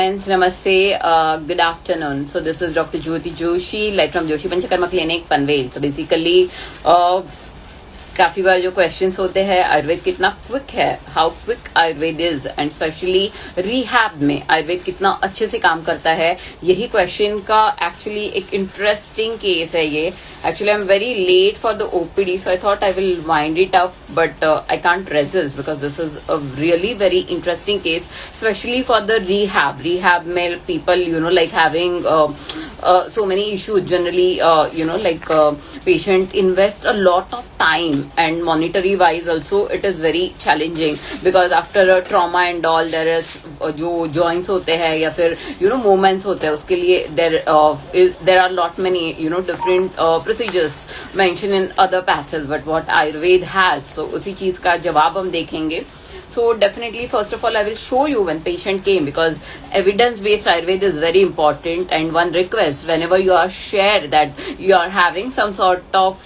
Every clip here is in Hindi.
Friends, namaste. Good afternoon. So this is Dr. Jyoti Joshi, live from Joshi Panchakarma Clinic, Panvel. So basically, काफी बार जो क्वेश्चंस होते हैं आयुर्वेद कितना क्विक है, how quick Ayurveda is, and specially rehab में आयुर्वेद कितना अच्छे से काम करता है, यही क्वेश्चन का एक्चुअली एक इंटरेस्टिंग केस है ये. Actually I am very late for the OPD, so I thought I will wind it up, but I can't resist because this is a really very interesting case, especially for the rehab में people like having so many issues generally, like patient invest a lot of time, and monetary wise also it is very challenging because after a trauma and all there is जो joints होते हैं या फिर movements होते हैं, उसके लिए there are lot many different procedures mentioned in other patches, but what Ayurveda has, so उसी चीज का जवाब हम देखेंगे. So definitely, first of all, I will show you when patient came, because evidence-based Ayurveda is very important. And one request, whenever you are share that you are having some sort of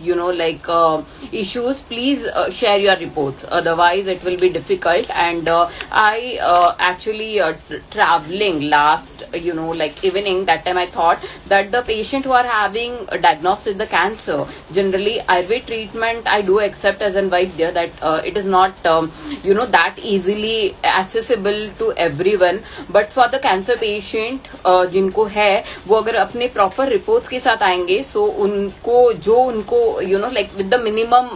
issues, please share your reports. Otherwise, it will be difficult. And I actually traveling last evening. That time I thought that the patient who are having diagnosed with the cancer, generally Ayurveda treatment I do accept as an Vaidya, that it is not that easily accessible to everyone, but for the cancer patient जिनको है वो अगर अपने proper reports के साथ आएंगे, so उनको with the minimum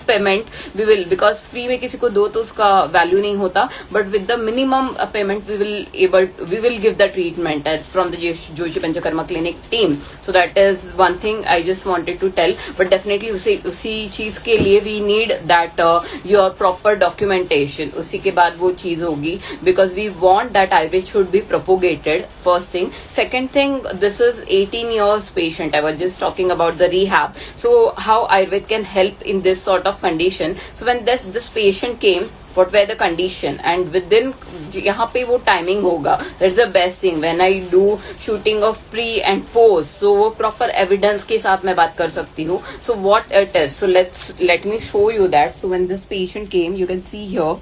payment we will, because free में किसी को दो तो उसका value नहीं होता, but with the minimum payment we will give the treatment from the Joshi Panchakarma Clinic team. So that is one thing I just wanted to tell, but definitely उसी चीज के लिए we need that your proper documentation, उसी के बाद वो चीज होगी, because we want that Ayurveda should be propagated. First thing. Second thing, this is 18 years patient. I was just talking about the rehab. So how Ayurveda can help in this sort of condition. So when this patient came, what were the condition, and within यहाँ पे वो timing होगा. That's the best thing when I do shooting of pre and post. So वो proper evidence के साथ मैं बात कर सकती हूँ. So what it is. So let me show you that. So when this patient came, you can see here.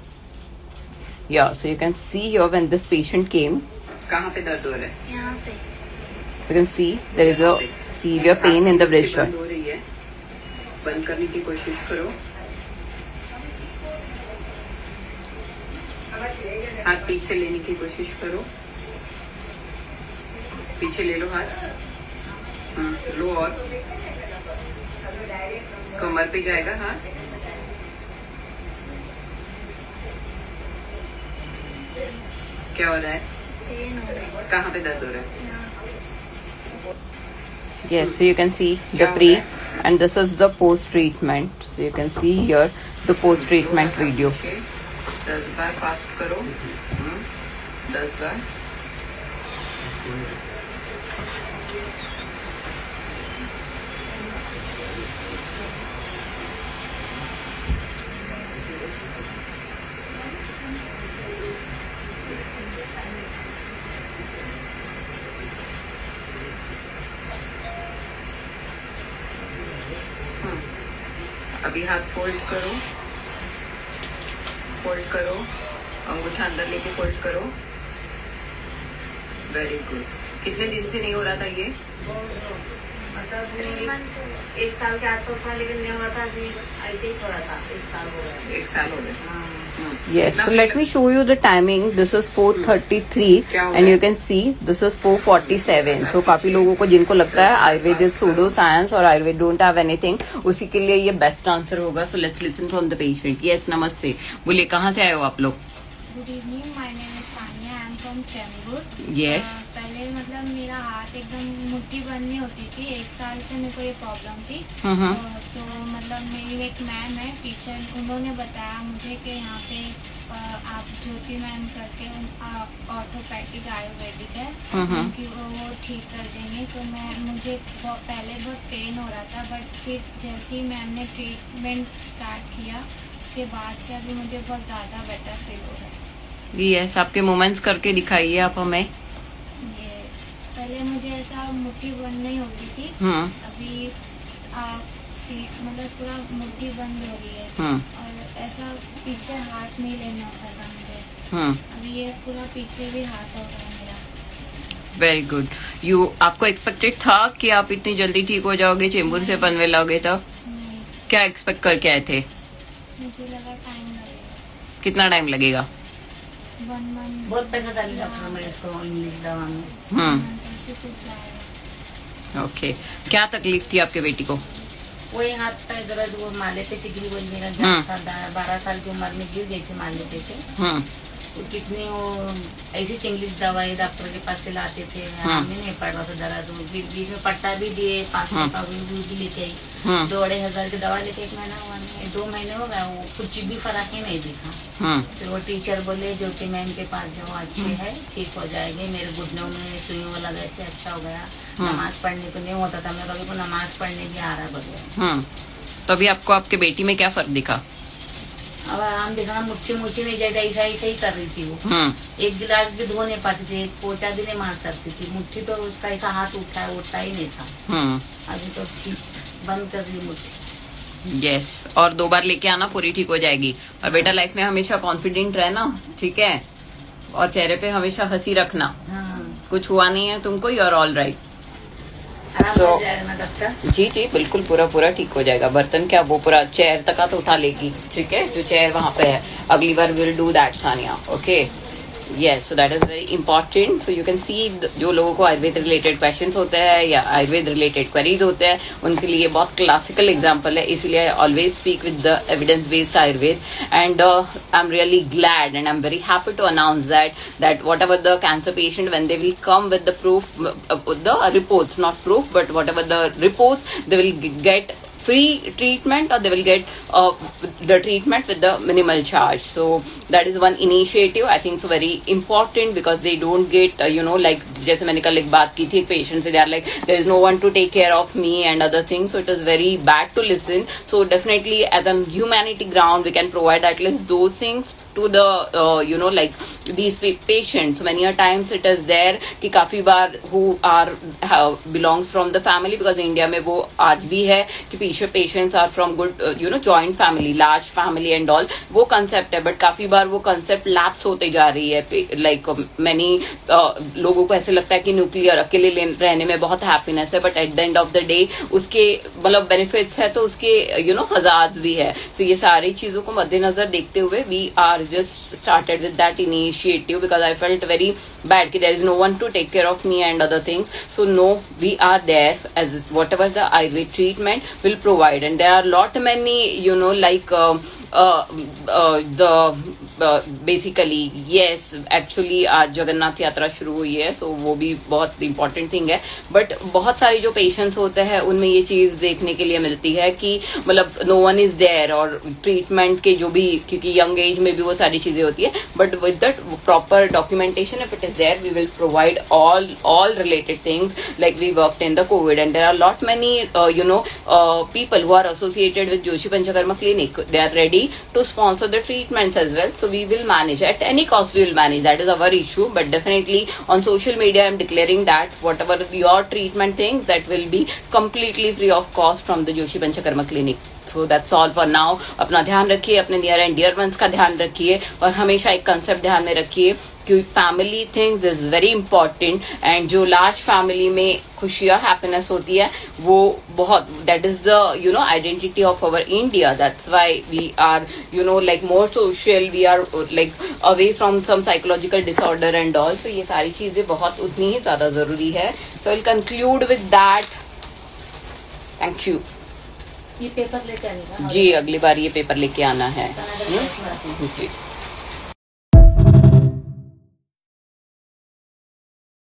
Yeah, so you can see here when this patient came. कहाँ पे दर्द हो रहा है? यहाँ पे. So you can see there is a severe pain in the wrist. बंद हो रही है. बंद करने की कोशिश करो. हाथ पीछे लेने की कोशिश करो. पीछे ले लो हाथ. लो और कमर पे जाएगा हाथ. क्या हो रहा है? पेन हो रहा है. कहाँ पे दर्द हो रहा है? Yes, so you can see the pre and this is the post treatment. So you can see here the post treatment video. 10 bar fast करो. 10 बार. अभी हाथ फोल्ड करो, अंगूठा अंदर लेके फोल्ड करो. Very good. कितने दिन से नहीं हो रहा था ये? मतलब 1 साल के आसपास था, लेकिन नहीं हो रहा था. ऐसे ही हो रहा था. 1 साल हो गया. Yes, so let me show you the timing. This is 4:33 and you can see this is 4:47. So काफी लोगों को जिनको लगता है आयुर्वेद is pseudo science और आयुर्वेद don't have anything, उसी के लिए ये बेस्ट आंसर होगा. So let's listen from the patient. Yes, नमस्ते. बोलिए कहाँ से आए हो आप लोग? Good evening, my name is Sanya. I am from Chembur. Yes. पहले मतलब मेरा हाथ एकदम मुट्ठी बंद नहीं होती थी. 1 साल से मेरे को ये प्रॉब्लम थी. तो मतलब मेरी एक मैम है टीचर, उन्होंने बताया मुझे कि यहाँ पे आप ज्योति मैम करके ऑर्थोपैडिक आयुर्वेदिक है, उनकी वो ठीक कर देंगे. तो मुझे पहले बहुत पेन हो रहा था, बट फिर जैसे ही मैम ने ट्रीटमेंट स्टार्ट किया, उसके बाद से अभी मुझे बहुत ज़्यादा बेटर फील हो रहा है. यस, आपके मूवमेंट्स करके दिखाइए आप हमें. ये पहले मुझे ऐसा मुट्ठी बंद नहीं होती थी. अभी मतलब पूरा मुट्ठी बंद हो रही है. और ऐसा पीछे हाथ नहीं लेना होता था मुझे. अभी ये पूरा पीछे भी हाथ हो रहा है. Very good. आपको एक्सपेक्टेड था कि आप इतनी जल्दी ठीक हो जाओगे चेंबूर से पनवेल आओगे तो? नहीं, क्या एक्सपेक्ट करके आए थे? मुझे लगा टाइम लगेगा, कितना टाइम लगेगा? 1 मंथ, बहुत पैसा डाली डॉक्टर में इसको इंग्लिश दवा में। ऐसे कुछ जाएगा। ओके। क्या तकलीफ थी आपके बेटी को? वही हाथ पैर दर्द, वो माले पे से गिरी, बोल मेरा जान था, 12 साल की उम्र में गिर गई थी माले पे से। वो कितनी वो ऐसी इंग्लिश दवाई डॉक्टर के पास से लाते थे, हमें नहीं पड़ रहा था दर्द। बीच में पट्टा भी दिए, 500 का भी लेके आई, 2-2,500 की दवा लेके 1 महीना हुआ नहीं, 2 महीने हो गए, वो कुछ भी फर्क ही नहीं दिखा। फिर वो टीचर बोले ज्योति मैम के पास जाओ, अच्छे है, ठीक हो जाएंगे। मेरे घुटनों में सुइयों लगाए थे, अच्छा हो गया। नमाज पढ़ने को नहीं होता था, मैं कभी को नमाज पढ़ने भी आ रहा बगैर। तो अभी आपको आपके बेटी में क्या फर्क दिखा? अब आराम दिखा, मुट्ठी मुच्छी नहीं जाता, ऐसा ऐसा ही कर रही थी वो। एक गिलास भी धो नहीं पाती थी, एक पोछा भी नहीं मार सकती थी। मुट्ठी तो उसका ऐसा हाथ उठता ही नहीं था। अभी तो ठीक बंद कर रही मुट्ठी। यस, और 2 बार लेके आना, पूरी ठीक हो जाएगी। और बेटा लाइफ में हमेशा कॉन्फिडेंट रहना, ठीक है? और चेहरे पे हमेशा हंसी रखना। कुछ हुआ नहीं है तुमको, यू आर ऑल राइट। आराम हो जाएगा ना डॉक्टर? जी जी बिल्कुल, पूरा ठीक हो जाएगा। बर्तन क्या, वो पूरा चेयर तक तो उठा लेगी, ठीक है? जो चेयर वहां पे है, अगली बार will do that Sania, okay? Yes, so that is very important. So you can see, जो लोगों को आयुर्वेद रिलेटेड क्वेश्चंस होते हैं या आयुर्वेद रिलेटेड क्वेरीज होते हैं, उनके लिए बहुत क्लासिकल एग्जांपल है। इसलिए I always speak with the evidence based Ayurveda, and I am really glad and I'm very happy to announce that whatever the cancer patient, when they will come with the proof, the reports, not proof, but whatever the reports, they will get free treatment, or they will get the treatment with the minimal charge. So that is one initiative, I think so very important, because they don't get like जैसे मैंने कल एक बात की थी एक पेशेंट से, they are like there is no one to take care of me and other things, so it is very bad to listen. So definitely as a humanity ground we can provide at least those things to the like these patients. So many a times it is there कि काफी बार who are belongs from the family, because India में वो आज भी है कि patients are from good joint family, large family and all, वो concept है, but काफी बार वो concept lapse होते जा रही है। like many लोगों को ऐसे लगता है कि न्यूक्लियर अकेले रहने में बहुत हैप्पीनेस है, but at the end of the day उसके मतलब बेनिफिट्स है तो उसके हजार्ड्स भी है। सो ये सारी चीजों को मद्देनजर देखते हुए we are just started with that initiative, because I felt very bad कि there is no one to take care of me and other things. So no, we are there as whatever the Ayurved treatment will provide, and there are lot many like basically yes, actually आज जगन्नाथ यात्रा शुरू हुई है, सो वो भी बहुत इंपॉर्टेंट थिंग है. बट बहुत सारे जो पेशेंट्स होते हैं उनमें ये चीज देखने के लिए मिलती है कि मतलब नो वन इज देयर, और ट्रीटमेंट के जो भी, क्योंकि यंग एज में भी वो सारी चीजें होती है, but with that proper documentation if it is there we will provide all related things. Like we worked in the COVID, and there are lot many people who are associated with Joshi Panchakarma Clinic. They are ready to sponsor the treatments as well. So we will manage at any cost. We will manage. That is our issue. But definitely on social media, I am declaring that whatever your treatment things, that will be completely free of cost from the Joshi Panchakarma Clinic. So that's all for now. अपना ध्यान रखिए, अपने नियर एंड डियर वंस का ध्यान रखिए, और हमेशा एक कंसेप्ट ध्यान में रखिए कि family things is very important. And जो लार्ज फैमिली में खुशियाँ हैप्पीनेस होती है वो बहुत, that is the identity of our India. That's why we are like more social, we are like away from some psychological disorder and all. So ये सारी चीजें बहुत उतनी ही ज्यादा जरूरी है. So I'll conclude with that. Thank you. ये पेपर लेके आने का जी, अगली बार ये पेपर लेके आना है. जी.